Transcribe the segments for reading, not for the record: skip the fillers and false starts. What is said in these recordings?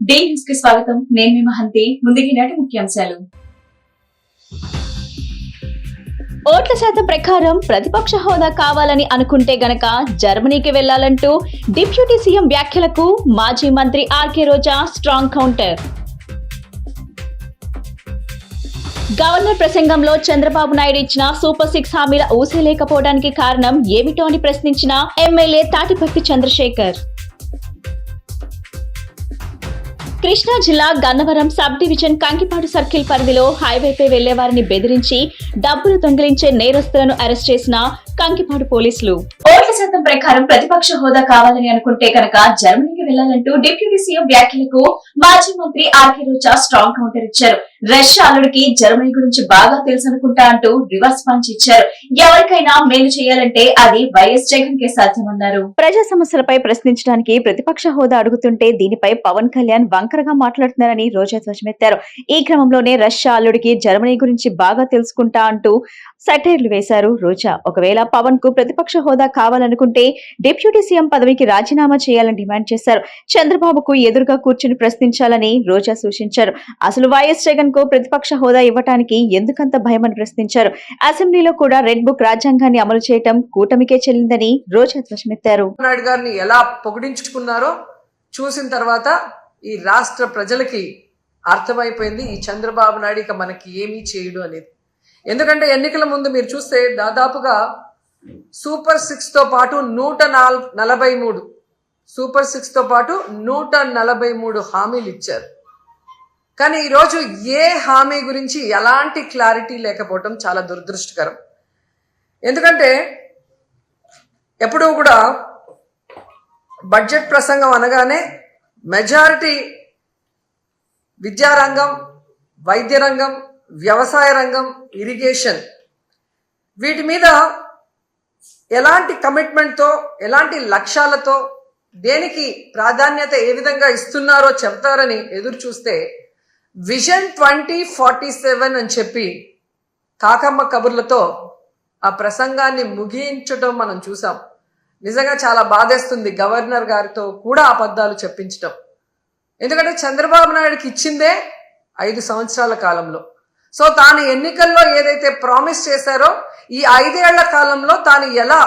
Day news కి స్వాగతం. నేను మీ మహంతి. ముందుకి నాటి ముఖ్యాంశాలు. ఓట్ల శాతం ప్రకారం ప్రతిపక్ష హోదా కావాలని అనుకుంటే గనక జర్మనీకి వెళ్లాలంటూ డిప్యూటీ సీఎం వ్యాఖ్యలకు మాజీ మంత్రి ఆర్కే రోజా స్ట్రాంగ్ కౌంటర్. గవర్నర్ ప్రసంగంలో చంద్రబాబు నాయుడు ఇచ్చిన సూపర్ 6 హామీల ఊసేలేకపోవడానికి కారణం ఏమిటో అని ప్రశ్నించిన ఎమ్మెల్యే తాటిపర్తి చంద్రశేఖర్. కృష్ణా జిల్లా Gannavaram sub division Kankipadu circle పరిధిలో హైవేపై వెళ్లేవారిని బెదిరించి డబ్బులు దొంగిలించే నేరస్తులను అరెస్ట్ చేసిన కంకిపాడు పోలీసులు. ఓట్ల శాతం ప్రకారం ప్రతిపక్ష హోదా కావాలని అనుకుంటే కనుక జర్మనీకి వెళ్లాలంటూ డిప్యూటీ సీఎం వ్యాఖ్యలకు మాజీ మంత్రి ఆర్కే రోజా స్ట్రాంగ్ కౌంటర్ ఇచ్చారు. రష్యా అల్లుడికి జర్మనీ గురించి బాగా తెలుసు అనుకుంటా అంటూ రివర్స్ పంచ్ ఇచ్చారు. ఎవరికైనా మేలు చేయాలంటే అది వైఎస్ జగన్ కే సాధ్యమన్నారు. ప్రజా సమస్యలపై ప్రశ్నించడానికి ప్రతిపక్ష హోదా అడుగుతుంటే దీనిపై పవన్ కళ్యాణ్ వంకరగా మాట్లాడుతున్నారని రోజా ధ్వజమెత్తారు. ఈ క్రమంలోనే రష్యా అల్లుడికి జర్మనీ గురించి బాగా తెలుసుకుంటా అంటూ సెటైర్లు వేశారు రోజా. ఒకవేళ పవన్ కు ప్రతిపక్ష హోదా కావాలనుకుంటే డిప్యూటీ సీఎం పదవికి రాజీనామా చేయాలని డిమాండ్ చేశారు. చంద్రబాబుకు ఎదురుగా కూర్చుని ప్రశ్నించాలని రోజా సూచించారు. అసలు వైఎస్ జగన్ కు ప్రతిపక్ష హోదా ఇవ్వటానికి ఎందుకంత భయమని ప్రశ్నించారు. అసెంబ్లీలో కూడా రెడ్ బుక్ రాజ్యాంగాన్ని అమలు చేయటం కూటమికే చెల్లిందని రోజా ధ్వజమెత్తారు. నాయుడు గారిని ఎలా పొగిడించుకున్నారో చూసిన తర్వాత ఈ రాష్ట్ర ప్రజలకి అర్థమైపోయింది ఈ చంద్రబాబు నాయుడు ఇక మనకి ఏమీ చేయడు అనేది. ఎందుకంటే ఎన్నికల ముందు మీరు చూస్తే దాదాపుగా సూపర్ 6 తో పాటు 143 సూపర్ 6 తో పాటు 143 హామీలు ఇచ్చారు. కానీ ఈరోజు ఏ హామీ గురించి ఎలాంటి క్లారిటీ లేకపోవటం చాలా దురదృష్టకరం. ఎందుకంటే ఎప్పుడూ కూడా బడ్జెట్ ప్రసంగం అనగానే మెజారిటీ విద్యారంగం, వైద్య రంగం, వ్యవసాయ రంగం, ఇరిగేషన్ వీటి మీద ఎలాంటి కమిట్మెంట్తో, ఎలాంటి లక్ష్యాలతో, దేనికి ప్రాధాన్యత ఏ విధంగా ఇస్తున్నారో చెప్తారని ఎదురు చూస్తే విజన్ 2047 అని చెప్పి కాకమ్మ కబుర్లతో ఆ ప్రసంగాన్ని ముగించడం మనం చూసాం. నిజంగా చాలా బాధేస్తుంది గవర్నర్ గారితో కూడా అబద్ధాలు చెప్పించడం. ఎందుకంటే చంద్రబాబు నాయుడుకి ఇచ్చిందే 5 సంవత్సరాల కాలంలో. సో తాను ఎన్నికల్లో ఏదైతే ప్రామిస్ చేశారో ఈ 5 ఏళ్ల కాలంలో తాను ఎలా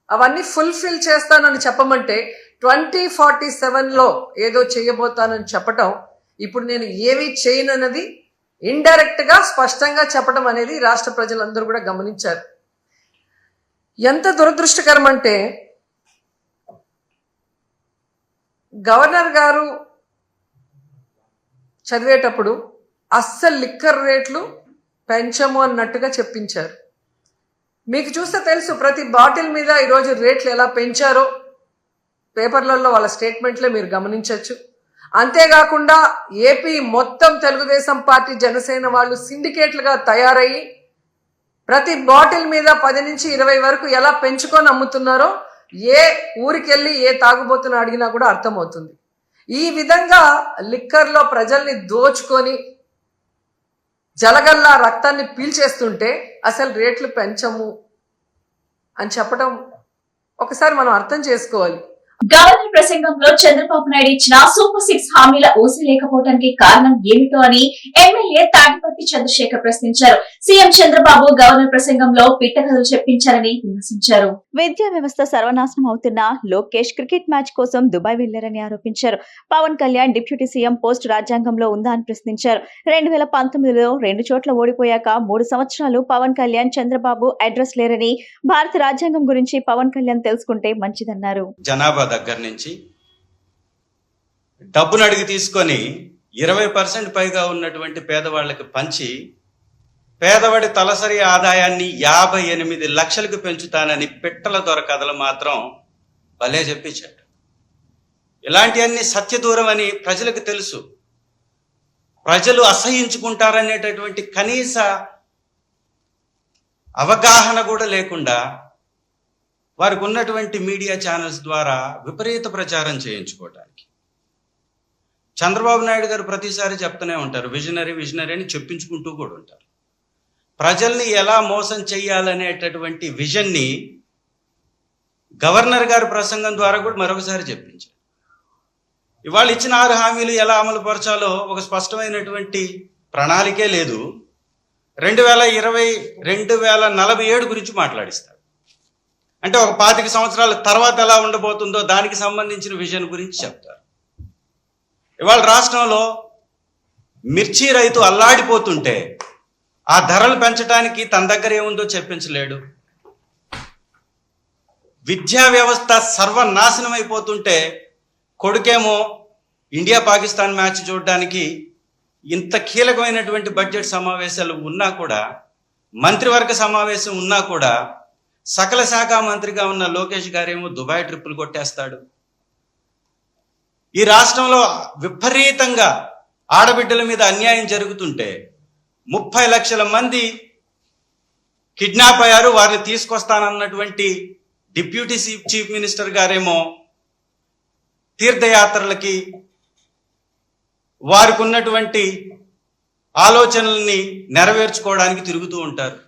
అవన్నీ ఫుల్ఫిల్ చేస్తానని చెప్పమంటే 2047లో ఏదో చేయబోతానని చెప్పటం, ఇప్పుడు నేను ఏమీ చేయనన్నది ఇండైరెక్ట్ గా స్పష్టంగా చెప్పడం అనేది రాష్ట్ర ప్రజలందరూ కూడా గమనించారు. ఎంత దురదృష్టకరం అంటే గవర్నర్ గారు చదివేటప్పుడు అస్సలు లిక్కర్ రేట్లు పెంచము అన్నట్టుగా చెప్పించారు. మీకు చూస్తే తెలుసు ప్రతి బాటిల్ మీద ఈరోజు రేట్లు ఎలా పెంచారో పేపర్లలో వాళ్ళ స్టేట్మెంట్లే మీరు గమనించవచ్చు. అంతేకాకుండా ఏపీ మొత్తం తెలుగుదేశం పార్టీ, జనసేన వాళ్ళు సిండికేట్లుగా తయారయ్యి ప్రతి బాటిల్ మీద 10 నుంచి 20 వరకు ఎలా పెంచుకొని అమ్ముతున్నారో ఏ ఊరికెళ్ళి ఏ తాగుబోతుని అడిగినా కూడా అర్థమవుతుంది. ఈ విధంగా లిక్కర్లో ప్రజల్ని దోచుకొని జలగల్లా రక్తాన్ని పీల్చేస్తుంటే అసలు రేట్లు పెంచము అని చెప్పడం ఒకసారి మనం అర్థం చేసుకోవాలి. గవర్నర్ ప్రసంగంలో చంద్రబాబు నాయుడు ఇచ్చిన సూపర్ 6 హామీల ఊసి లేకపోవడానికి కారణం ఏమిటో అని ఎమ్మెల్యే తాటిపర్తి చంద్రశేఖర్ ప్రశ్నించారు. సీఎం చంద్రబాబు గవర్నర్ ప్రసంగంలో పిట్టకథలు చెప్పించారని విమర్శించారు. విద్యా వ్యవస్థ సర్వనాశనం అవుతున్న లోకేష్ క్రికెట్ మ్యాచ్ కోసం దుబాయ్ వెళ్లారని ఆరోపించారు. Pawan Kalyan deputy CM post రాజ్యాంగంలో ఉందా అని ప్రశ్నించారు. 2019లో 2 చోట్ల ఓడిపోయాక 3 సంవత్సరాలు పవన్ కళ్యాణ్, చంద్రబాబు అడ్రస్ లేరని, భారత రాజ్యాంగం గురించి పవన్ కళ్యాణ్ తెలుసుకుంటే మంచిదన్నారు. జనాభా దగ్గర నుంచి డబ్బును అడిగి తీసుకొని 20% పైగా ఉన్నటువంటి పేదవాళ్ళకి పంచి పేదవాడి తలసరి ఆదాయాన్ని 58 లక్షలకు పెంచుతానని పిట్టల దొర కథలు మాత్రం భలే చెప్పించాడు. ఇలాంటివన్నీ సత్యదూరం అని ప్రజలకు తెలుసు. ప్రజలు అసహించుకుంటారనేటటువంటి కనీస అవగాహన కూడా లేకుండా వారికి ఉన్నటువంటి మీడియా ఛానల్స్ ద్వారా విపరీత ప్రచారం చేయించుకోవడానికి చంద్రబాబు నాయుడు గారు ప్రతిసారి చెప్తూనే ఉంటారు, విజనరీ అని చెప్పించుకుంటూ కూడా ఉంటారు. ప్రజల్ని ఎలా మోసం చెయ్యాలనేటటువంటి విజన్ని గవర్నర్ గారి ప్రసంగం ద్వారా కూడా మరొకసారి చెప్పించారు. ఇవాళ ఇచ్చిన 6 హామీలు ఎలా అమలు పరచాలో ఒక స్పష్టమైనటువంటి ప్రణాళికే లేదు. 2047 గురించి మాట్లాడిస్తారు. అంటే ఒక 25 సంవత్సరాల తర్వాత ఎలా ఉండబోతుందో దానికి సంబంధించిన విజన్ గురించి చెప్తారు. ఇవాళ రాష్ట్రంలో మిర్చి రైతు అల్లాడిపోతుంటే ఆ ధరలు పెంచడానికి తన దగ్గర ఏముందో చెప్పించలేడు. విద్యా వ్యవస్థ సర్వనాశనం అయిపోతుంటే కొడుకేమో ఇండియా పాకిస్తాన్ మ్యాచ్ చూడడానికి ఇంత కీలకమైనటువంటి బడ్జెట్ సమావేశాలు ఉన్నా కూడా, మంత్రివర్గ సమావేశం ఉన్నా కూడా సకల శాఖ మంత్రిగా ఉన్న లోకేష్ గారేమో దుబాయ్ ట్రిప్పులు కొట్టేస్తాడు. ఈ రాష్ట్రంలో విపరీతంగా ఆడబిడ్డల మీద అన్యాయం జరుగుతుంటే 30 లక్షల మంది కిడ్నాప్ అయ్యారు, వారిని తీసుకొస్తానన్నటువంటి డిప్యూటీ చీఫ్ మినిస్టర్ గారేమో తీర్థయాత్రలకి వారికి ఉన్నటువంటి ఆలోచనల్ని నెరవేర్చుకోవడానికి తిరుగుతూ ఉంటారు.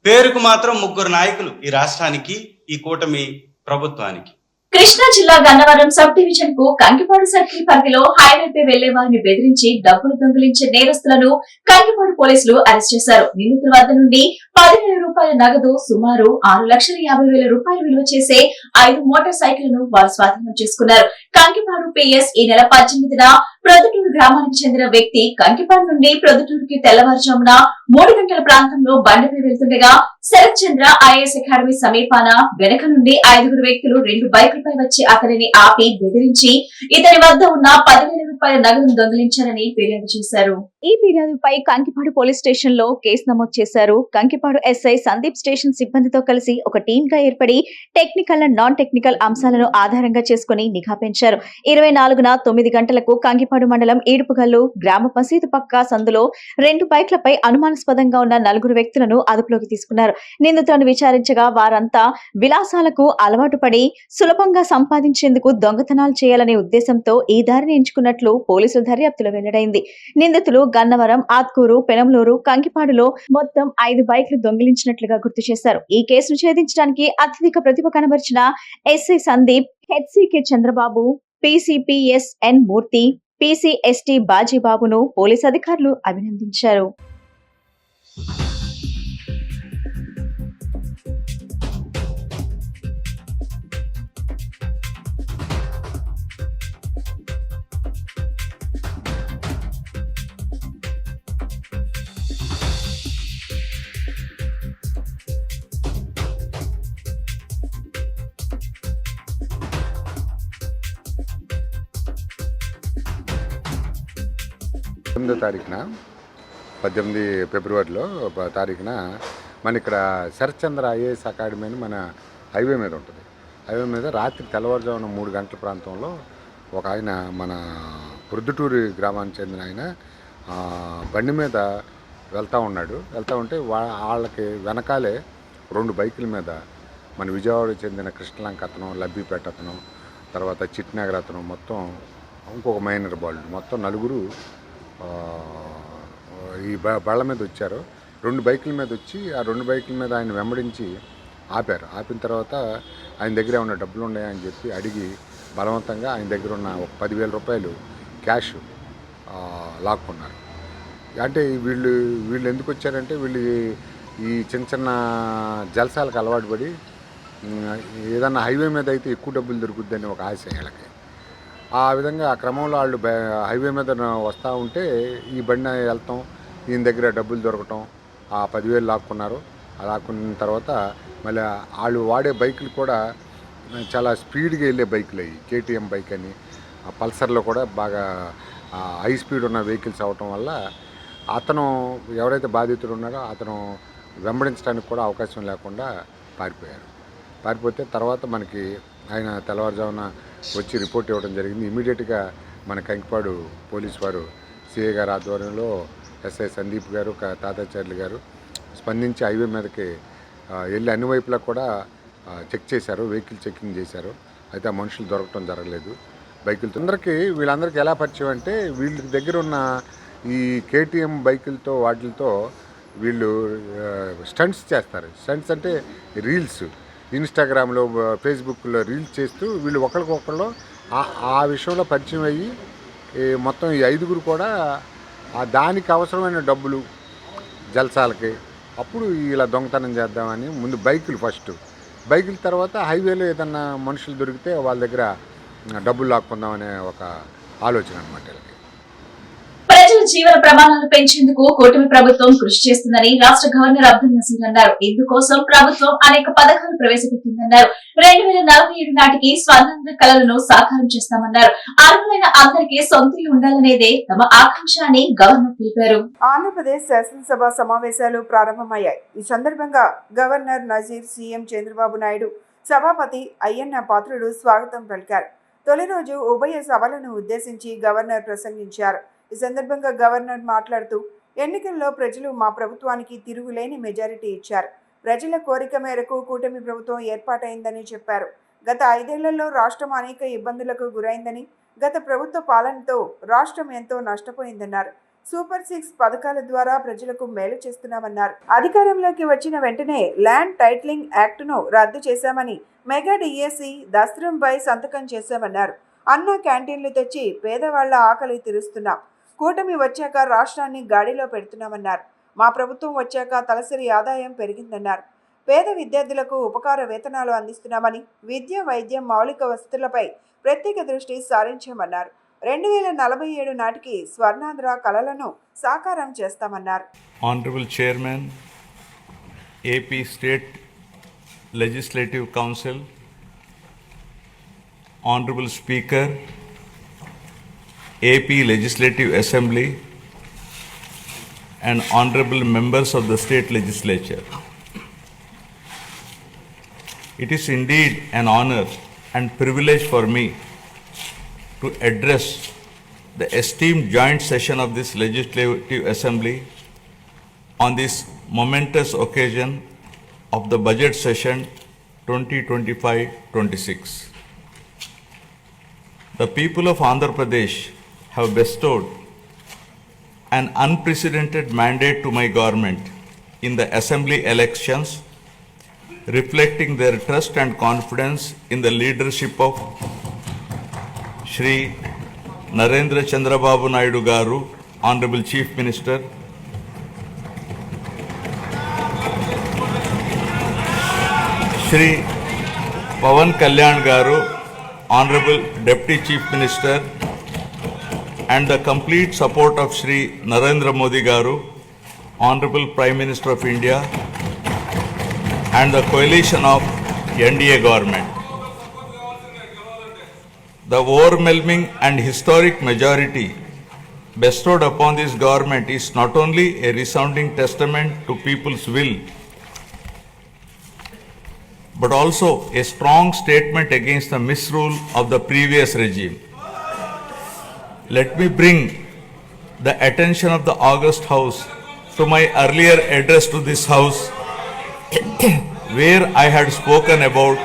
పేరుకు మాత్రం 3 నాయకులు ఈ రాష్ట్రానికి, ఈ కూటమి ప్రభుత్వానికి. కృష్ణా జిల్లా గన్నవరం సబ్ డివిజన్ కు కంకిపాడు సర్కిల్ పరిధిలో హైవేపై వెళ్లే వారిని బెదిరించి డబ్బులు దొంగిలించే నేరస్తులను కంకిపాడు పోలీసులు అరెస్ట్ చేశారు. నిందితుల వద్ద నుండి 10,000 రూపాయల నగదు, సుమారు 6,50,000 రూపాయలు విలువ చేసే 5 మోటార్ సైకిళ్లను వారు స్వాధీనం చేసుకున్నారు. కంకిపాడు పిఎస్ ఈ నెల 18న ప్రొద్దుటూరు గ్రామానికి చెందిన వ్యక్తి కంకిపాడు నుండి ప్రొద్దుటూరుకి తెల్లవారుజామున 3 గంటల ప్రాంతంలో బండిపై వెళ్తుండగా శరత్ చంద్ర ఐఏఎస్ అకాడమీ సమీపాన వెనక నుండి 5 వ్యక్తులు 2 బైకులపై వచ్చి అతనిని ఆపి బెదిరించి ఇతని వద్ద ఉన్న 10,000 రూపాయల నగదును దొంగిలించారని ఫిర్యాదు చేశారు. ఈ ఫిర్యాదుపై కంకిపాడు పోలీస్ స్టేషన్ లో కేసు నమోదు చేశారు. కంకిపాడు ఎస్ఐ సందీప్ స్టేషన్ సిబ్బందితో కలిసి ఒక టీమ్ గా ఏర్పడి టెక్నికల్ అండ్ నాన్ టెక్నికల్ అంశాలను ఆధారంగా చేసుకుని నిఘా పెంచారు. 24న 9 గంటలకు కంకిపాడు మండలం ఈడుపుగల్లు గ్రామ మసీదు పక్క సందులో 2 బైక్లపై అనుమానాస్పదంగా ఉన్న 4 వ్యక్తులను అదుపులోకి తీసుకున్నారు. నిందితులను విచారించగా వారంతా విలాసాలకు అలవాటు పడి సులభంగా సంపాదించేందుకు దొంగతనాలు చేయాలనే ఉద్దేశంతో ఈ దారిని ఎంచుకున్నట్లు పోలీసుల దర్యాప్తులో వెల్లడైంది. నిందితులు గన్నవరం, ఆత్కూరు, పెనంలూరు, కంకిపాడులో మొత్తం 5 బైక్లు దొంగిలించినట్లుగా గుర్తు చేశారు. ఈ కేసును ఛేదించడానికి అత్యధిక ప్రతిభ కనబరిచిన ఎస్ఐ సందీప్, హెచ్సికే చంద్రబాబు, పిసిపిఎస్ఎన్ మూర్తి, పిసిఎస్టి బాజీబాబును పోలీసు అధికారులు అభినందించారు. తారీఖున 18 ఫిబ్రవరిలో తారీఖున మన ఇక్కడ శరత్ చంద్ర ఐఏఎస్ అకాడమీ అని మన హైవే మీద ఉంటుంది. హైవే మీద రాత్రి తెల్లవారుజామున 3 గంటల ప్రాంతంలో ఒక ఆయన మన ప్రొద్దుటూరు గ్రామానికి చెందిన ఆయన బండి మీద వెళ్తూ ఉంటే వాళ్ళకి వెనకాలే 2 బైకుల మీద మన విజయవాడకు చెందిన కృష్ణలంక అతను, లబ్బిపేట అతను, తర్వాత చిట్నగర్ అతను, మొత్తం ఇంకొక మైనర్ బాలుడు, మొత్తం 4 ఈ బళ్ళ మీద వచ్చారు. 2 బైకుల మీద వచ్చి ఆ 2 బైకుల మీద ఆయన వెంబడించి ఆపారు. ఆపిన తర్వాత ఆయన దగ్గర ఏమైనా డబ్బులు ఉన్నాయని చెప్పి అడిగి బలవంతంగా ఆయన దగ్గర ఉన్న ఒక 10,000 రూపాయలు క్యాష్ లాక్కున్నారు. అంటే వీళ్ళు ఎందుకు వచ్చారంటే వీళ్ళు ఈ చిన్న జలసాలకు అలవాటు పడి ఏదన్నా హైవే మీద అయితే ఎక్కువ డబ్బులు దొరుకుద్దని ఒక ఆశ వీళ్ళకి. ఆ విధంగా ఆ క్రమంలో వాళ్ళు హైవే మీద వస్తూ ఉంటే ఈ బండి వెళ్తాం, ఈయన దగ్గర డబ్బులు దొరకటం, ఆ 10,000 లాక్కున్నారు. ఆ లాక్కున్న తర్వాత మళ్ళీ వాళ్ళు వాడే బైకులు కూడా చాలా స్పీడ్గా వెళ్ళే బైకులు అయ్యి, కేటీఎం బైక్ అని, ఆ పల్సర్లో కూడా బాగా హై స్పీడ్ ఉన్న వెహికల్స్ అవటం వల్ల అతను ఎవరైతే బాధితుడు ఉన్నారో అతను వెంబడించడానికి కూడా అవకాశం లేకుండా పారిపోతే తర్వాత మనకి ఆయన తెల్లవారుజామున వచ్చి రిపోర్ట్ ఇవ్వడం జరిగింది. ఇమీడియట్గా మన కంకిపాడు పోలీస్ వారు సిఐ గారి ఆధ్వర్యంలో ఎస్ఐ సందీప్ గారు, తాతాచార్యులు గారు స్పందించి హైవే మీదకి వెళ్ళి అన్ని వైపులా కూడా చెక్ చేశారు, వెహికల్ చెకింగ్ చేశారు. అయితే ఆ మనుషులు దొరకటం జరగలేదు. బైకులతో వీళ్ళందరికీ ఎలా పరిచయం అంటే వీళ్ళ దగ్గర ఉన్న ఈ కేటీఎం బైకులతో వాటితో వీళ్ళు స్టంట్స్ చేస్తారు. స్టంట్స్ అంటే రీల్స్, ఇన్స్టాగ్రామ్లో, ఫేస్బుక్లో రీల్స్ చేస్తూ వీళ్ళు ఒకరికొకళ్ళు ఆ విషయంలో పరిచయం అయ్యి మొత్తం ఈ 5గురు కూడా దానికి అవసరమైన డబ్బులు జల్సాలకి అప్పుడు ఇలా దొంగతనం చేద్దామని ముందు బైకులు తర్వాత హైవేలో ఏదన్నా మనుషులు దొరికితే వాళ్ళ దగ్గర డబ్బులు లాక్కుందామనే ఒక ఆలోచన అనమాట వీళ్ళకి. ప్రజల జీవన ప్రమాణాలు పెంచేందుకు కూటమి ప్రభుత్వం కృషి చేస్తుందని రాష్ట్ర గవర్నర్ అబ్దుల్ నజీర్ అన్నారు. ఇందుకోసం ప్రభుత్వం అనేక పథకాలు ప్రవేశపెట్టిందన్నారు. 2047 నాటికి స్వర్ణాంధ్ర కలలను సాకారం చేస్తామన్నారు. అర్హులైన అందరికీ సొంతిల్లు ఉండాలనేదే తమ ఆకాంక్ష అని గవర్నర్ తెలిపారు. ఆంధ్రప్రదేశ్ శాసనసభ సమావేశాలు ప్రారంభమయ్యాయి. ఈ సందర్భంగా గవర్నర్ నజీర్, సీఎం చంద్రబాబు నాయుడు, సభాపతి అయ్యన్న పాత్రుడు స్వాగతం పలికారు. తొలి రోజు ఉభయ సభలను ఉద్దేశించి గవర్నర్ ప్రసంగించారు. ఈ సందర్భంగా గవర్నర్ మాట్లాడుతూ, ఎన్నికల్లో ప్రజలు మా ప్రభుత్వానికి తిరుగులేని మెజారిటీ ఇచ్చారు. ప్రజల కోరిక మేరకు కూటమి ప్రభుత్వం ఏర్పాటైందని చెప్పారు. గత 5 ఏళ్లలో రాష్ట్రం అనేక ఇబ్బందులకు గురైందని, గత ప్రభుత్వ పాలనతో రాష్ట్రం ఎంతో నష్టపోయిందన్నారు. సూపర్ 6 పథకాల ద్వారా ప్రజలకు మేలు చేస్తున్నామన్నారు. అధికారంలోకి వచ్చిన వెంటనే ల్యాండ్ టైటిలింగ్ యాక్ట్ను రద్దు చేశామని, మెగా డిఎస్సి దస్త్రంపై సంతకం చేశామన్నారు. అన్న క్యాంటీన్లు తెచ్చి పేదవాళ్ల ఆకలి తీరుస్తున్నాం. కూటమి వచ్చాక రాష్ట్రాన్ని గాడిలో పెడుతున్నామన్నారు. మా ప్రభుత్వం వచ్చాక తలసరి ఆదాయం పెరిగిందన్నారు. పేద విద్యార్థులకు ఉపకార వేతనాలు అందిస్తున్నామని, విద్య, వైద్యం, మౌలిక వసతులపై ప్రత్యేక దృష్టి సారించామన్నారు. 2047 నాటికి స్వర్ణాంధ్ర కలలను సాకారం చేస్తామన్నారు. Honorable Chairman, AP State Legislative Council, Honorable Speaker, AP Legislative Assembly, and Honorable members of the State Legislature. It is indeed an honor and privilege for me to address the esteemed joint session of this Legislative Assembly on this momentous occasion of the budget session 2025-26. The people of Andhra Pradesh have bestowed an unprecedented mandate to my government in the assembly elections, reflecting their trust and confidence in the leadership of Shri Narendra Chandrababu Naidu Garu, Honorable Chief Minister, Shri Pawan Kalyan Garu, Honorable Deputy Chief Minister, and the complete support of Shri Narendra Modi Garu, Honorable Prime Minister of India, and the coalition of NDA government. The overwhelming and historic majority bestowed upon this government is not only a resounding testament to people's will, but also a strong statement against the misrule of the previous regime. Let me bring the attention of the August House to my earlier address to this House, where I had spoken about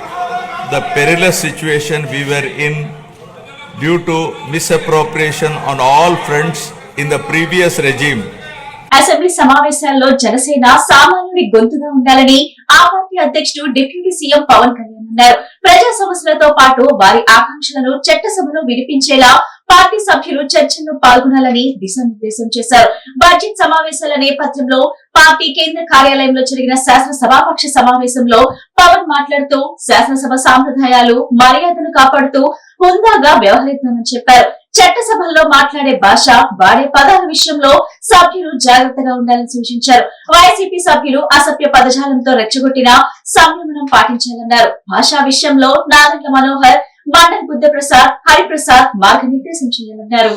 the perilous situation we were in due to misappropriation on all fronts in the previous regime. Assembly సమావేశాల్లో జనసేన సామాన్యుడి గొంతుగా ఉండాలని ఆ party అధ్యక్షుడు deputy CM Pawan Kalyan అన్నారు. ప్రజా సమస్యలతో పాటు వారి ఆకాంక్షలను చట్టసభలో వినిపించేలా పార్టీ సభ్యులు చర్చల్లో పాల్గొనాలని దిశానిర్దేశం చేశారు. బడ్జెట్ సమావేశాల నేపథ్యంలో పార్టీ కేంద్ర కార్యాలయంలో జరిగిన శాసనసభాపక్ష సమావేశంలో పవన్ మాట్లాడుతూ శాసనసభ సాంప్రదాయాలు, మర్యాదలు కాపాడుతూ హుందాగా వ్యవహరిద్దామని చెప్పారు. చట్టసభల్లో మాట్లాడే భాష, వాడే పదాల విషయంలో సభ్యులు జాగ్రత్తగా ఉండాలని సూచించారు. వైసీపీ సభ్యులు అసభ్య పదజాలంతో రెచ్చగొట్టిన సంయమనం పాటించాలన్నారు. భాషా విషయంలో నాదెండ్ల మనోహర్, మండల్ బుద్ధప్రసాద్, హరిప్రసాద్ మార్గనిర్దేశం చేయాలన్నారు.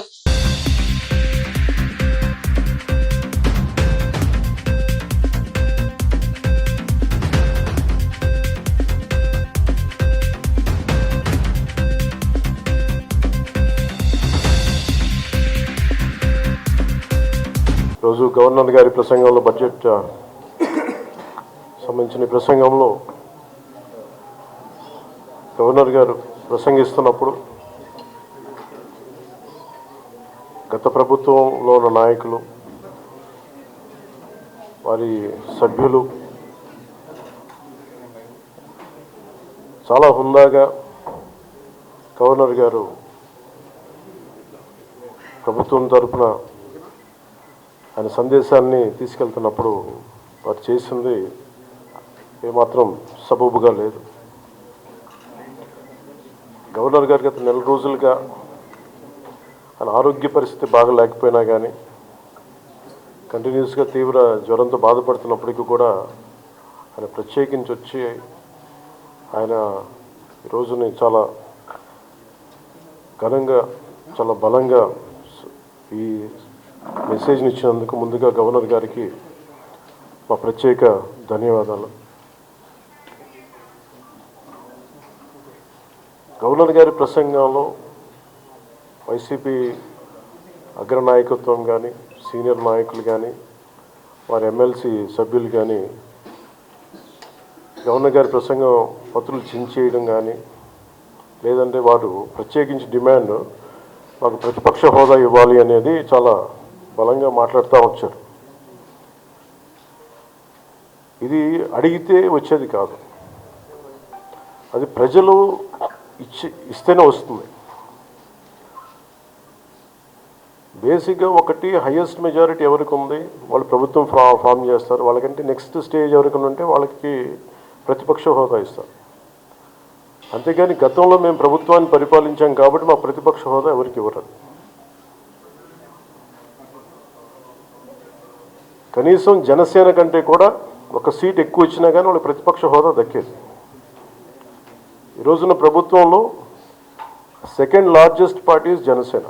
రోజు గవర్నర్ గారి ప్రసంగంలో బడ్జెట్ సంబంధించిన ప్రసంగంలో గవర్నర్ గారు ప్రసంగిస్తున్నప్పుడు గత ప్రభుత్వంలో ఉన్న నాయకులు, వారి సభ్యులు చాలా హుందాగా గవర్నర్ గారు ప్రభుత్వం తరఫున ఆయన సందేశాన్ని తీసుకెళ్తున్నప్పుడు వారు చేసింది ఏమాత్రం సబబుగా లేదు. గవర్నర్ గారికి గత నెల రోజులుగా ఆయన ఆరోగ్య పరిస్థితి బాగా లేకపోయినా కానీ కంటిన్యూస్గా తీవ్ర జ్వరంతో బాధపడుతున్నప్పటికీ కూడా ఆయన ప్రత్యేకించి వచ్చి ఆయన ఈ రోజుని చాలా ఘనంగా చాలా బలంగా ఈ మెసేజ్ని ఇచ్చినందుకు ముందుగా గవర్నర్ గారికి మా ప్రత్యేక ధన్యవాదాలు. గవర్నర్ గారి ప్రసంగంలో వైసీపీ అగ్రనాయకత్వం కానీ సీనియర్ నాయకులు కానీ వారి ఎమ్మెల్సీ సభ్యులు కానీ గవర్నర్ గారి ప్రసంగం పత్రులు చించేయడం కానీ లేదంటే వారు ప్రత్యేకించి డిమాండ్ మాకు ప్రతిపక్ష హోదా ఇవ్వాలి అనేది చాలా బలంగా మాట్లాడుతూ వచ్చారు. ఇది అడిగితే వచ్చేది కాదు, అది ప్రజలు ఇస్తేనే వస్తుంది. బేసిక్గా ఒకటి హయ్యెస్ట్ మెజారిటీ ఎవరికి ఉంది వాళ్ళు ప్రభుత్వం ఫామ్ చేస్తారు, వాళ్ళకంటే నెక్స్ట్ స్టేజ్ ఎవరికి ఉంటే వాళ్ళకి ప్రతిపక్ష హోదా ఇస్తారు. అంతేగాని గతంలో మేము ప్రభుత్వాన్ని పరిపాలించాం కాబట్టి మా ప్రతిపక్ష హోదా ఎవరికి ఇవ్వరు. కనీసం జనసేన కంటే కూడా ఒక సీట్ ఎక్కువ ఇచ్చినా కానీ వాళ్ళకి ప్రతిపక్ష హోదా దక్కేది. ఈ రోజున ప్రభుత్వంలో second largest party Janasena.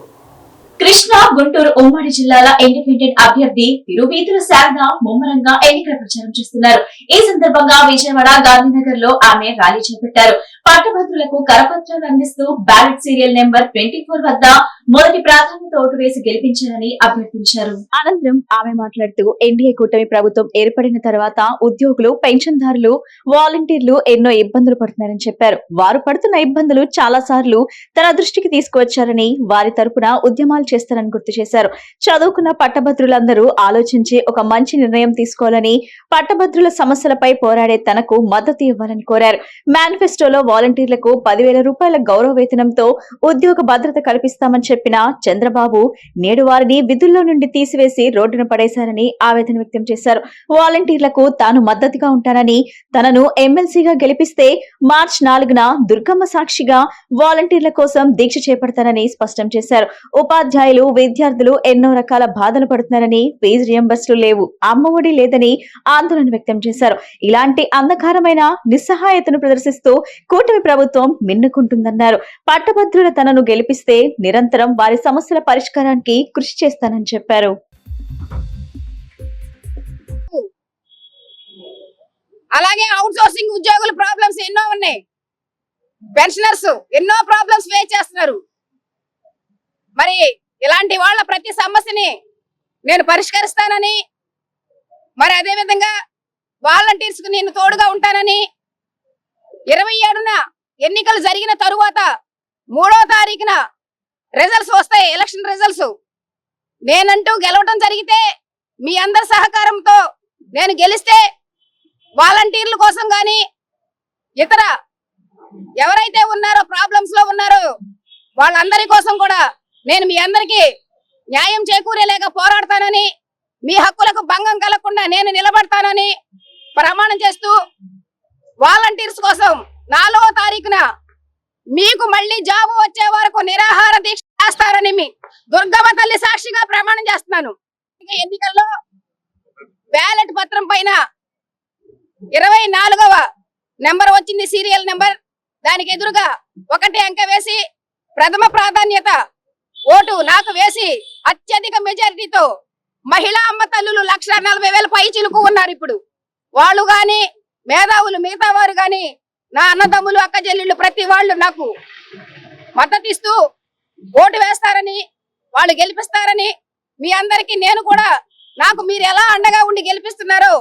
Krishna Guntur ఉమ్మడి జిల్లాల ఇండిపెండెంట్ అభ్యర్థి తిరువీధుల శారద ముమ్మరంగా ఎన్నికల ప్రచారం చేస్తున్నారు. ఈ సందర్భంగా విజయవాడ గాంధీనగర్ లో ఆమె ర్యాలీ చేపట్టారు. పట్టభద్రులకు కరపత్రాలు అందిస్తూ బ్యాలెట్ సీరియల్ నెంబర్ 24 వద్ద మొదటి ప్రాధాన్యత ఓటు వేసి గెలిపించాలని అభ్యర్థించారు. అనంతరం ఆమె మాట్లాడుతూ ఎన్డీఏ కూటమి ప్రభుత్వం ఏర్పడిన తర్వాత ఉద్యోగులు, పెన్షన్దారులు, వాలంటీర్లు ఎన్నో ఇబ్బందులు పడుతున్నారని చెప్పారు. వారు పడుతున్న ఇబ్బందులు చాలా సార్లు తన దృష్టికి తీసుకువచ్చారని, వారి తరపున ఉద్యమాలు చేస్తారని గుర్తు చేశారు. చదువుకున్న పట్టభద్రులందరూ ఆలోచించి ఒక మంచి నిర్ణయం తీసుకోవాలని, పట్టభద్రుల సమస్యలపై పోరాడే తనకు మద్దతు ఇవ్వాలని కోరారు. మేనిఫెస్టోలో వాలంటీర్లకు 10,000 రూపాయల గౌరవ వేతనంతో ఉద్యోగ భద్రత కల్పిస్తామని చెప్పిన చంద్రబాబు నేడు వారిని విధుల్లో నుండి తీసివేసి రోడ్డున పడేశారని ఆవేదన వ్యక్తం చేశారు. వాలంటీర్లకు తాను మద్దతుగా ఉంటానని, తనను ఎమ్మెల్సీగా గెలిపిస్తే మార్చి 4న దుర్గమ్మ సాక్షిగా వాలంటీర్ల కోసం దీక్ష చేపడతానని స్పష్టం చేశారు. ఉపాధ్యాయులు, విద్యార్థులు ఎన్నో రకాల బాధలు పడుతున్నారని, ఫీజు రియంబర్స్లు లేవు, అమ్మఒడి లేదని ఆందోళన వ్యక్తం చేశారు. ఇలాంటి అంధకారమైన నిస్సహాయతను ప్రదర్శిస్తూ కూటమి ప్రభుత్వం మిన్నుకుంటుందన్నారు. పట్టభద్రుల తనను గెలిపిస్తే నిరంతరం వారి సమస్యల పరిష్కారానికి కృషి చేస్తానని చెప్పారు. అలాగే అవుట్ సోర్సింగ్ ఉద్యోగుల ప్రాబ్లమ్స్ ఎన్నో ఉన్నాయి. పెన్షనర్స్ ఎన్నో ప్రాబ్లమ్స్ ఫేస్ చేస్తున్నారు. మరి ఇలాంటి వాళ్ళ ప్రతి సమస్యని నేను పరిష్కరిస్తానని, మరి అదే విధంగా వాలంటీర్స్ కు నేను తోడుగా ఉంటానని, 27న ఎన్నికలు జరిగిన తరువాత 3వ తారీఖున రిజల్ట్స్ వస్తాయి, ఎలక్షన్ రిజల్ట్స్. నేనంటూ గెలవడం జరిగితే మీ అందరి సహకారంతో నేను గెలిస్తే వాలంటీర్ల కోసం గాని ఇతర ఎవరైతే ఉన్నారో ప్రాబ్లమ్స్ లో ఉన్నారో వాళ్ళందరి కోసం కూడా నేను మీ అందరికీ న్యాయం చేకూరేలాగా పోరాడతానని, మీ హక్కులకు భంగం కలగకుండా నేను నిలబడతానని ప్రమాణం చేస్తూ వాలంటీర్స్ కోసం 4వ తారీఖున మీకు మళ్ళీ జాబు వచ్చే వరకు నిరాహార దీక్ష చేస్తారని మీ దుర్గమ్మ తల్లి సాక్షిగా ప్రమాణం చేస్తున్నాను. ఎన్నికల్లో బ్యాలెట్ పత్రం పైన 24వ నెంబర్ వచ్చింది, సీరియల్ నెంబర్. దానికి ఎదురుగా 1 అంకె వేసి ప్రథమ ప్రాధాన్యత ఓటు నాకు వేసి అత్యధిక మెజారిటీతో మహిళా అమ్మ తల్లులు 1,40,000 పై చిలుకు ఉన్నారు. ఇప్పుడు వాళ్ళు గాని, మేధావులు, మిగతా వారు గాని, నా అన్నదమ్ములు, అక్క చెల్లెళ్ళు ప్రతి వాళ్ళు నాకు మద్దతిస్తూ ఓటు వేస్తారని, వాళ్ళు గెలిపిస్తారని, మీ అందరికీ నేను కూడా నాకు మీరు ఎలా అండగా ఉండి గెలిపిస్తున్నారో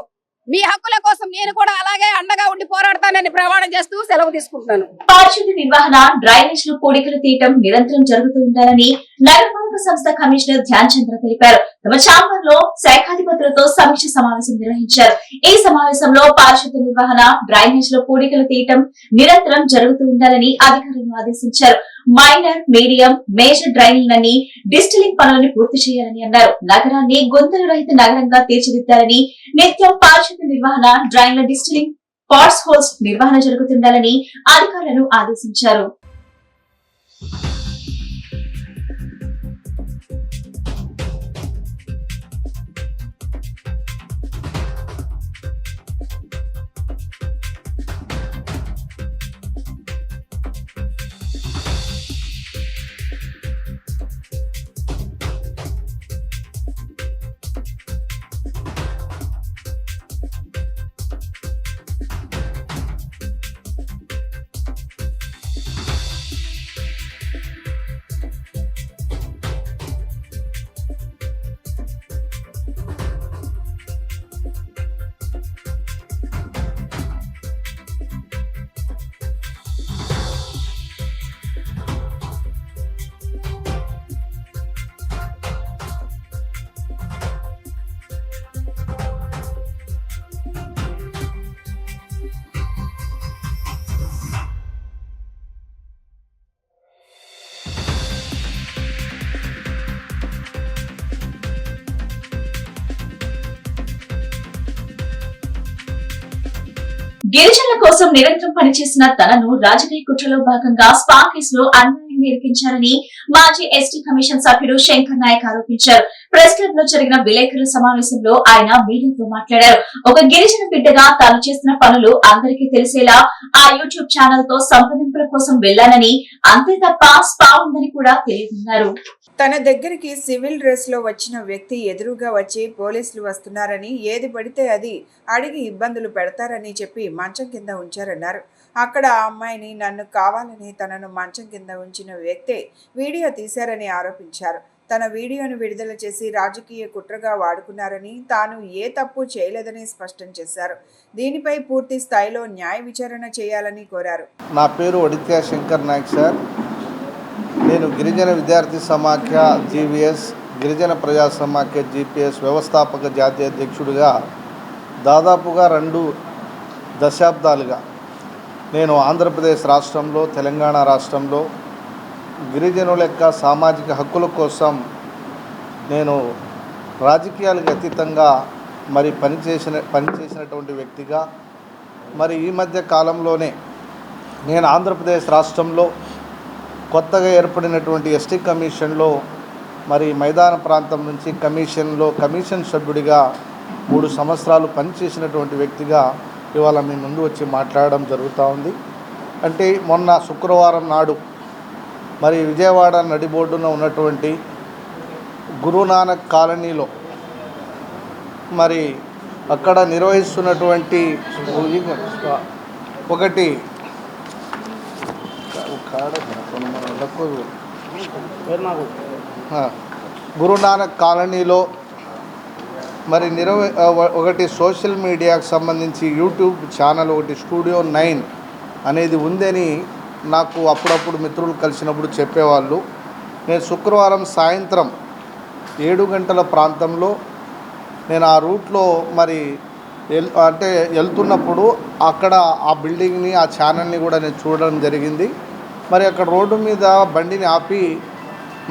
మీ హక్కుల కోసం నేను కూడా అలాగే అండగా ఉండి పోరాడతానని ప్రమాణం చేస్తూ సెలవు తీసుకుంటున్నాను. పారిశుద్ధ్య నిర్వహణ, డ్రైనేజ్ లో పూడికలు తీయటం నిరంతరం జరుగుతూ ఉండాలని నగరపాలక సంస్థ కమిషనర్ ధ్యాన్ చంద్ర తెలిపారు. తమ ఛాంబర్ లో శాఖాధిపతులతో సమీక్ష సమావేశం నిర్వహించారు. ఈ సమావేశంలో పారిశుద్ధ్య నిర్వహణ, డ్రైనేజ్ లో పూడికలు తీయటం నిరంతరం జరుగుతూ ఉండాలని అధికారులను ఆదేశించారు. మైనర్, మీడియం, మేజర్ డ్రైన్లన్నీ డిస్టిలింగ్ పనులను పూర్తి చేయాలని అన్నారు. నగరాన్ని గుంతలు రహిత నగరంగా తీర్చిదిద్దాలని, నిత్యం పారిశుద్ధ్య నిర్వహణ, డ్రైన్ల డిస్టిలింగ్, పాట్స్ హోల్స్ నిర్వహణ జరుగుతుండాలని అధికారులను ఆదేశించారు. గిరిజనుల కోసం నిరంతరం పనిచేసిన తనను రాజకీయ కుట్రలో భాగంగా స్పా కేసులో అన్యాయంగా ఇరికించారని మాజీ ఎస్టీ కమిషన్ సభ్యుడు శంకర్ నాయక్ ఆరోపించారు. ప్రెస్ క్లబ్ లో జరిగిన విలేకరుల సమావేశంలో ఆయన మీడియాతో మాట్లాడారు. ఒక గిరిజన బిడ్డగా తాను చేస్తున్న పనులు అందరికీ తెలిసేలా ఆ యూట్యూబ్ ఛానల్ తో సంప్రదింపుల కోసం వెళ్లానని, అంతే తప్ప స్పా ఉందని కూడా తెలియజేశారు. తన దగ్గరికి సివిల్ డ్రెస్ లో వచ్చిన వ్యక్తి ఎదురుగా వచ్చి పోలీసులు వస్తున్నారని, ఏది పడితే అది అడిగి ఇబ్బందులు పెడతారని చెప్పి మంచం కింద ఉంచారన్నారు. అక్కడ ఆ అమ్మాయిని నన్ను కావాలని తనను మంచం కింద ఉంచిన వ్యక్తే వీడియో తీశారని ఆరోపించారు. తన వీడియోను విడుదల చేసి రాజకీయ కుట్రగా వాడుకున్నారని, తాను ఏ తప్పు చేయలేదని స్పష్టం చేశారు. దీనిపై పూర్తి స్థాయిలో న్యాయ విచారణ చేయాలని కోరారు. నా పేరు వడిత్యా శంకర్ నాయక్ సార్. నేను గిరిజన విద్యార్థి సమాఖ్య జీవీఎస్, గిరిజన ప్రజా సమాఖ్య జీపీఎస్ వ్యవస్థాపక జాతీయ అధ్యక్షుడిగా దాదాపుగా 2 దశాబ్దాలుగా నేను ఆంధ్రప్రదేశ్ రాష్ట్రంలో, తెలంగాణ రాష్ట్రంలో గిరిజనుల యొక్క సామాజిక హక్కుల కోసం నేను రాజకీయాలకు అతీతంగా మరి పనిచేసినటువంటి వ్యక్తిగా, మరి ఈ మధ్య కాలంలోనే నేను ఆంధ్రప్రదేశ్ రాష్ట్రంలో కొత్తగా ఏర్పడినటువంటి ఎస్టీ కమిషన్లో మరి మైదాన ప్రాంతం నుంచి కమిషన్ సభ్యుడిగా 3 సంవత్సరాలు పనిచేసినటువంటి వ్యక్తిగా ఇవాళ మీ ముందు వచ్చి మాట్లాడడం జరుగుతూ ఉంది. అంటే మొన్న శుక్రవారం నాడు మరి విజయవాడ నడిబోర్డున ఉన్నటువంటి గురునానక్ కాలనీలో మరి అక్కడ నిర్వహిస్తున్నటువంటి ఒకటి గురునానక్ కాలనీలో మరి ఒకటి సోషల్ మీడియాకు సంబంధించి యూట్యూబ్ ఛానల్ ఒకటి స్టూడియో 9 అనేది ఉందని నాకు అప్పుడప్పుడు మిత్రులు కలిసినప్పుడు చెప్పేవాళ్ళు. నేను శుక్రవారం సాయంత్రం 7 గంటల ప్రాంతంలో నేను ఆ రూట్లో మరి వెళ్తున్నప్పుడు అక్కడ ఆ బిల్డింగ్ని, ఆ ఛానల్ని కూడా నేను చూడడం జరిగింది. మరి అక్కడ రోడ్డు మీద బండిని ఆపి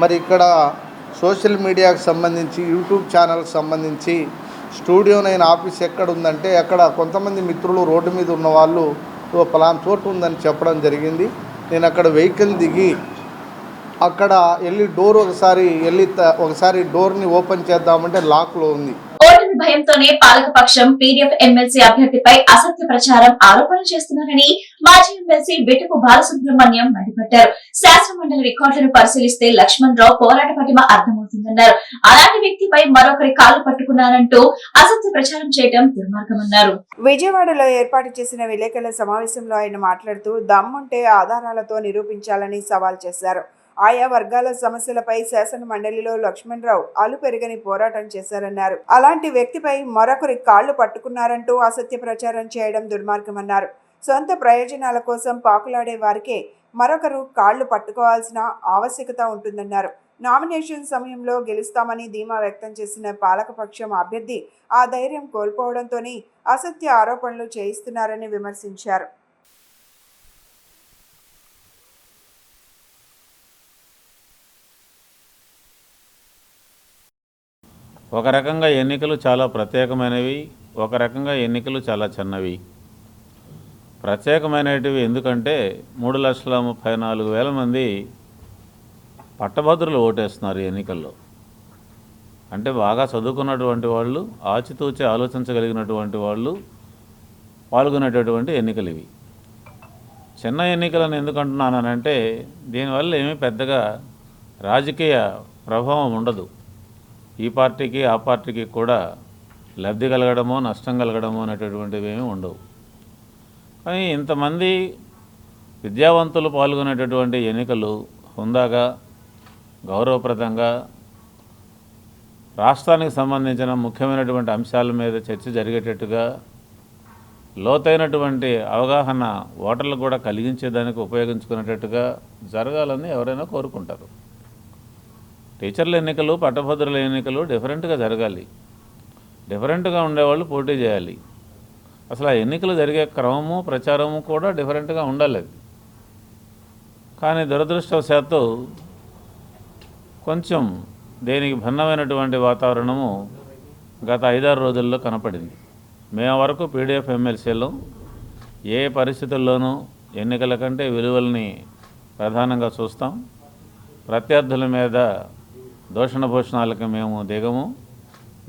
మరి ఇక్కడ సోషల్ మీడియాకు సంబంధించి యూట్యూబ్ ఛానల్కి సంబంధించి స్టూడియో 9 ఆఫీస్ ఎక్కడ ఉందంటే అక్కడ కొంతమంది మిత్రులు రోడ్డు మీద ఉన్న వాళ్ళు పలానా చోటు ఉందని చెప్పడం జరిగింది. నేను అక్కడ వెహికల్ దిగి అక్కడ వెళ్ళి ఒకసారి డోర్ని ఓపెన్ చేద్దామంటే లాక్లో ఉంది. ఓటమి భయంతోనే పాలకపక్షం పీడీఎఫ్ ఎమ్మెల్సీ అభ్యర్థిపై అసత్య ప్రచారం, ఆరోపణలు చేస్తున్నారని మాజీ ఎమ్మెల్సీ బిటుకు బాలసుబ్రహ్మణ్యం మండిపడ్డారు. శాసనమండలి రికార్డులను పరిశీలిస్తే లక్ష్మణ్ రావు పోరాట పటిమ అర్థమవుతుందన్నారు. అలాంటి వ్యక్తిపై మరొకరి కాళ్లు పట్టుకున్నారంటూ అసత్య ప్రచారం చేయడం దుర్మార్గమన్నారు. విజయవాడలో ఏర్పాటు చేసిన విలేకరుల సమావేశంలో ఆయన మాట్లాడుతూ దమ్ముంటే ఆధారాలతో నిరూపించాలని సవాల్ చేశారు. ఆయా వర్గాల సమస్యలపై శాసన మండలిలో లక్ష్మణ్ రావు అలుపెరగని పోరాటం చేశారన్నారు. అలాంటి వ్యక్తిపై మరొకరి కాళ్లు పట్టుకున్నారంటూ అసత్య ప్రచారం చేయడం దుర్మార్గమన్నారు. సొంత ప్రయోజనాల కోసం పాకులాడే వారికే మరొకరు కాళ్లు పట్టుకోవాల్సిన ఆవశ్యకత ఉంటుందన్నారు. నామినేషన్ సమయంలో గెలుస్తామని ధీమా వ్యక్తం చేసిన పాలకపక్షం అభ్యర్థి ఆ ధైర్యం కోల్పోవడంతోనే అసత్య ఆరోపణలు చేయిస్తున్నారని విమర్శించారు. ఒక రకంగా ఎన్నికలు చాలా ప్రత్యేకమైనవి, ఒక రకంగా ఎన్నికలు చాలా చిన్నవి. ప్రత్యేకమైనవి ఎందుకంటే 3,34,000 మంది పట్టభద్రులు ఓటేస్తున్నారు ఎన్నికల్లో. అంటే బాగా చదువుకున్నటువంటి వాళ్ళు, ఆచితూచి ఆలోచించగలిగినటువంటి వాళ్ళు పాల్గొనేటటువంటి ఎన్నికలు ఇవి. చిన్న ఎన్నికలను ఎందుకంటున్నానంటే దీనివల్ల ఏమీ పెద్దగా రాజకీయ ప్రభావం ఉండదు. ఈ పార్టీకి ఆ పార్టీకి కూడా లబ్ధి కలగడమో నష్టం కలగడమో అనేటటువంటివి ఏమీ ఉండవు. కానీ ఇంతమంది విద్యావంతులు పాల్గొనేటటువంటి ఎన్నికలు హుందాగా, గౌరవప్రదంగా, రాష్ట్రానికి సంబంధించిన ముఖ్యమైనటువంటి అంశాల మీద చర్చ జరిగేటట్టుగా, లోతైనటువంటి అవగాహన ఓటర్లకు కూడా కలిగించేదానికి ఉపయోగించుకునేటట్టుగా జరగాలని ఎవరైనా కోరుకుంటారు. టీచర్ల ఎన్నికలు, పట్టభద్రుల ఎన్నికలు డిఫరెంట్గా జరగాలి. డిఫరెంట్గా ఉండేవాళ్ళు పోటీ చేయాలి. అసలు ఆ ఎన్నికలు జరిగే క్రమము, ప్రచారము కూడా డిఫరెంట్గా ఉండాలి. కానీ దురదృష్టవశాత్తు కొంచెం దేనికి భిన్నమైనటువంటి వాతావరణము గత 5-6 రోజుల్లో కనపడింది. మేము వరకు పీడీఎఫ్ ఎమ్మెల్సీలో ఏ పరిస్థితుల్లోనూ ఎన్నికల కంటే విలువల్ని ప్రధానంగా చూస్తాం. ప్రత్యర్థుల మీద దూషణభూషణాలకు మేము దిగము,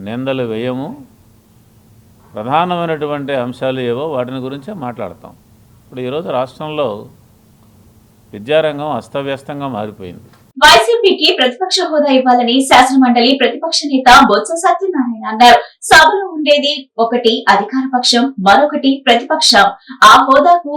నిందలు వేయము. ప్రధానమైనటువంటి అంశాలు ఏవో వాటిని గురించే మాట్లాడతాం. ఇప్పుడు ఈరోజు రాష్ట్రంలో విద్యారంగం అస్తవ్యస్తంగా మారిపోయింది. వైసీపీకి ప్రతిపక్ష హోదా ఇవ్వాలని శాసనమండలి ప్రతిపక్ష నేత బొత్స సత్యనారాయణ అన్నారు. సభలో ఉండేది ఒకటి అధికార పక్షం, మరొకటి ప్రతిపక్షం. ఆ హోదాకు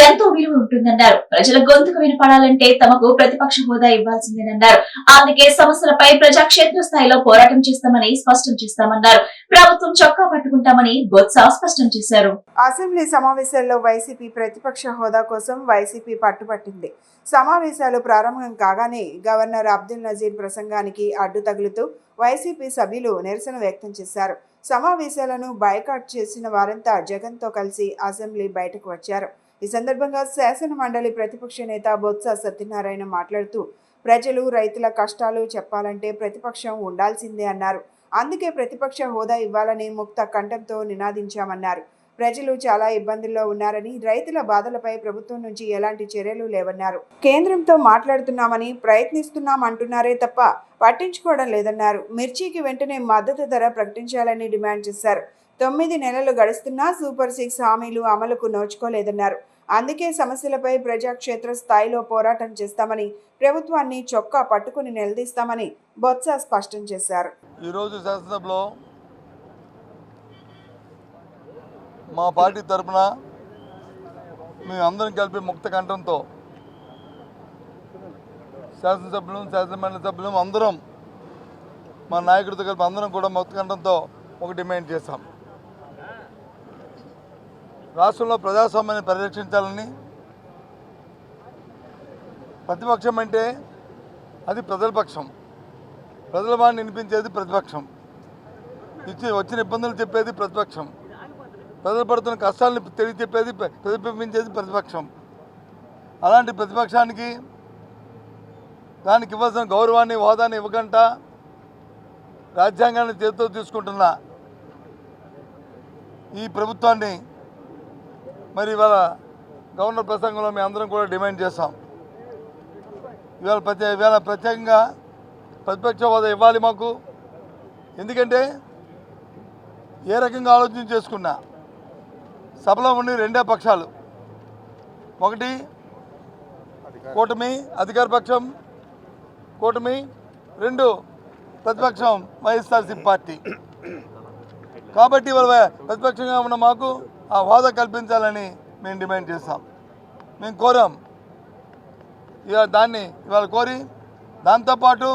ఎంతో విలువ ఉంటుందన్నారు. ప్రజల గొంతుకు వినపడాలంటే తమకు ప్రతిపక్ష హోదా ఇవ్వాల్సిందేనన్నారు. అందుకే సమస్యలపై ప్రజాక్షేత్ర స్థాయిలో పోరాటం చేస్తామని స్పష్టం చేస్తామన్నారు. ప్రభుత్వం చొక్కా పట్టుకుంటామని బొత్స స్పష్టం చేశారు. అసెంబ్లీ సమావేశాల్లో వైసీపీ ప్రతిపక్ష హోదా కోసం వైసీపీ పట్టుబట్టింది. సమావేశాలు ప్రారంభం కాగానే గవర్నర్ అబ్దుల్ నజీర్ ప్రసంగానికి అడ్డు తగులుతూ వైసీపీ సభ్యులు నిరసన వ్యక్తం చేశారు. సమావేశాలను బాయ్కాట్ చేసిన వారంతా జగన్తో కలిసి అసెంబ్లీ బయటకు వచ్చారు. ఈ సందర్భంగా శాసన మండలి ప్రతిపక్ష నేత బొత్స సత్యనారాయణ మాట్లాడుతూ ప్రజలు, రైతుల కష్టాలు చెప్పాలంటే ప్రతిపక్షం ఉండాల్సిందే అన్నారు. అందుకే ప్రతిపక్ష హోదా ఇవ్వాలని ముక్త కంఠంతో నినాదించామన్నారు. ప్రజలు చాలా ఇబ్బందుల్లో ఉన్నారని, రైతుల బాధలపై ప్రభుత్వం నుంచి ఎలాంటి చర్యలు లేవన్నారు. కేంద్రంతో మాట్లాడుతున్నామని, ప్రయత్నిస్తున్నామంటున్నారే తప్ప పట్టించుకోవడం లేదన్నారు. మిర్చికి వెంటనే మద్దతు ధర ప్రకటించాలని డిమాండ్ చేశారు. 9 నెలలు గడుస్తున్నా సూపర్ 6 హామీలు అమలుకు నోచుకోలేదన్నారు. అందుకే సమస్యలపై ప్రజాక్షేత్ర స్థాయిలో పోరాటం చేస్తామని, ప్రభుత్వాన్ని చొక్కా పట్టుకుని నిలదీస్తామని బొత్స స్పష్టం చేశారు. ఈరోజు శాసనసభలో మా పార్టీ తరఫున మేము అందరం కలిపి ముక్త కంఠంతో శాసనసభ్యులు, శాసనమండలి సభ్యులు అందరం మా నాయకుడితో కలిపి అందరం కూడా ముక్త కంఠంతో ఒక డిమాండ్ చేశాం. రాష్ట్రంలో ప్రజాస్వామ్యాన్ని పరిరక్షించాలని, ప్రతిపక్షం అంటే అది ప్రజల పక్షం, ప్రజల వాడిని వినిపించేది ప్రతిపక్షం, వచ్చిన ఇబ్బందులు చెప్పేది ప్రతిపక్షం, ప్రజలు పడుతున్న కష్టాలను తెలియచెప్పేది ప్రతిబింబించేది ప్రతిపక్షం. అలాంటి ప్రతిపక్షానికి దానికి ఇవ్వాల్సిన గౌరవాన్ని, హోదాన్ని ఇవ్వకుండా రాజ్యాంగాన్ని చేతితో తీసుకుంటున్న ఈ ప్రభుత్వాన్ని మరి ఇవాళ గవర్నర్ ప్రసంగంలో మేము అందరం కూడా డిమాండ్ చేస్తాం. ఇవాళ ప్రత్యేకంగా ప్రతిపక్ష హోదా ఇవ్వాలి మాకు. ఎందుకంటే ఏ రకంగా ఆలోచన చేసుకున్నా సభలో ఉండి రెండే పక్షాలు, ఒకటి కూటమి అధికార పక్షం, కూటమి, 2 ప్రతిపక్షం వైఎస్ఆర్సీపీ పార్టీ. కాబట్టి ఇవాళ ప్రతిపక్షంగా ఉన్న మాకు ఆ హోదా కల్పించాలని మేము డిమాండ్ చేస్తాం, మేము కోరాం. ఇవాళ కోరి దాంతోపాటు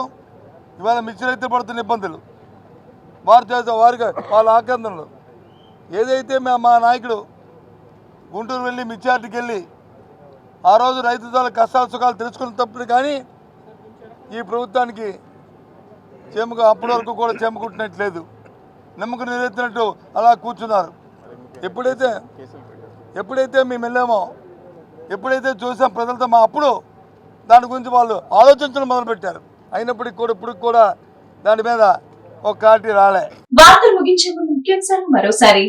ఇవాళ మిర్చి రైతులు పడుతున్న ఇబ్బందులు, వాళ్ళ ఆక్రందనలు ఏదైతే మా నాయకుడు గుంటూరు వెళ్ళి మిర్చియార్డుకి వెళ్ళి ఆ రోజు రైతుల కష్టాలు సుఖాలు తెలుసుకున్నప్పుడు కానీ ఈ ప్రభుత్వానికి అప్పటి వరకు కూడా చెమకుట్టినట్లేదు, నమ్మకం నిలెత్తినట్టు అలా కూర్చున్నారు. ఎప్పుడైతే మేము వెళ్ళామో, ఎప్పుడైతే చూసాం ప్రజలతో అప్పుడు దాని గురించి వాళ్ళు ఆలోచించడం మొదలుపెట్టారు. అయినప్పటికీ కూడా ఇప్పుడు కూడా దాని మీద ఒక క్లారిటీ రాలే. వార్తలు ముగించే ముందు ముఖ్యాంశాలు మరోసారి.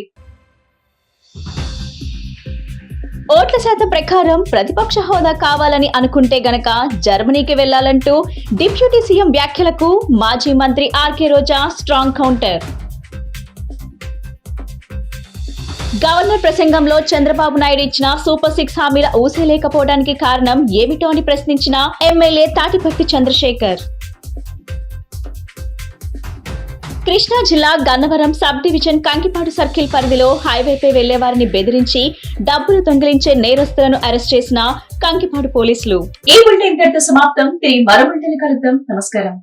ఓట్ల శాతం ప్రకారం ప్రతిపక్ష హోదా కావాలని అనుకుంటే గనక జర్మనీకి వెళ్లాలంటూ డిప్యూటీ సీఎం వ్యాఖ్యలకు మాజీ మంత్రి ఆర్కే రోజా స్ట్రాంగ్ కౌంటర్. గవర్నర్ ప్రసంగంలో చంద్రబాబు నాయుడు ఇచ్చిన సూపర్ 6 హామీల ఊసేలేకపోవడానికి కారణం ఏమిటో అని ప్రశ్నించిన ఎమ్మెల్యే తాటిపర్తి చంద్రశేఖర్. కృష్ణా జిల్లా Gannavaram sub division Kankipadu circle పరిధిలో హైవేపై వెళ్లే వారిని బెదిరించి డబ్బులు దొంగిలించే నేరస్తులను అరెస్ట్ చేసిన కంకిపాడు పోలీసులు. ఈ బులెటిన్ ఇంతటితో సమాప్తం. తిరిగి మరో బులెటిన్ కలుద్దాం. నమస్కారం.